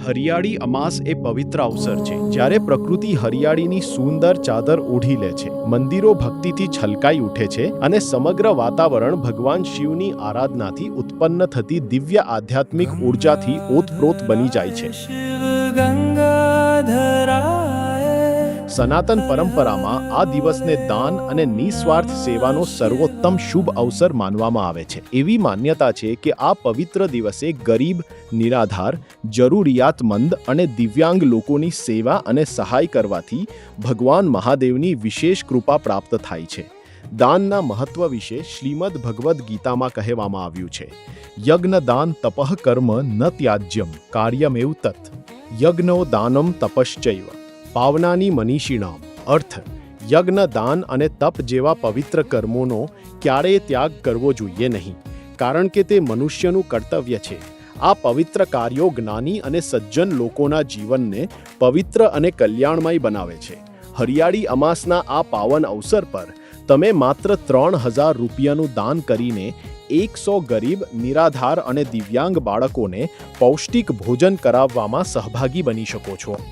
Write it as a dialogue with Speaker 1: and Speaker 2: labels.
Speaker 1: હરિયાળી અમાસ એ પવિત્ર અવસર છે જ્યારે પ્રકૃતિ હરિયાળીની સુંદર ચાદર ઓઢી લે છે, મંદિરો ભક્તિથી છલકાઈ ઉઠે છે અને સમગ્ર વાતાવરણ ભગવાન શિવની આરાધનાથી ઉત્પન્ન થતી દિવ્ય આધ્યાત્મિક ઉર્જાથી ઓતપ્રોત બની જાય છે. સનાતન પરંપરામાં આ દિવસને દાન અને નિસ્વાર્થ સેવાનો સર્વોત્તમ શુભ અવસર માનવામાં આવે છે. એવી માન્યતા છે કે આ પવિત્ર દિવસે ગરીબ, નિરાધાર, જરૂરિયાતમંદ અને દિવ્યાંગ લોકોની સેવા અને સહાય કરવાથી ભગવાન મહાદેવની વિશેષ કૃપા પ્રાપ્ત થાય છે. દાનના મહત્વ વિશે શ્રીમદ ભગવદ્ ગીતામાં કહેવામાં આવ્યું છે, યજ્ઞ દાન તપઃ કર્મ ન ત્યાજ્યમ કાર્યમેવ તત યજ્ઞો દાનમ તપશ્ચૈવ પાવનાની મનીષિણામ. અર્થ, યજ્ઞ, દાન અને તપ જેવા પવિત્ર કર્મોનો ક્યારેય ત્યાગ કરવો જોઈએ નહીં, કારણ કે તે મનુષ્યનું કર્તવ્ય છે. આ પવિત્ર કાર્યો જ્ઞાની અને સજ્જન લોકોના જીવનને પવિત્ર અને કલ્યાણમય બનાવે છે. હરિયાળી અમાસના આ પાવન અવસર પર તમે માત્ર 3000 રૂપિયાનું દાન કરીને 100 ગરીબ, નિરાધાર અને દિવ્યાંગ બાળકોને પૌષ્ટિક ભોજન કરાવવામાં સહભાગી બની શકો છો.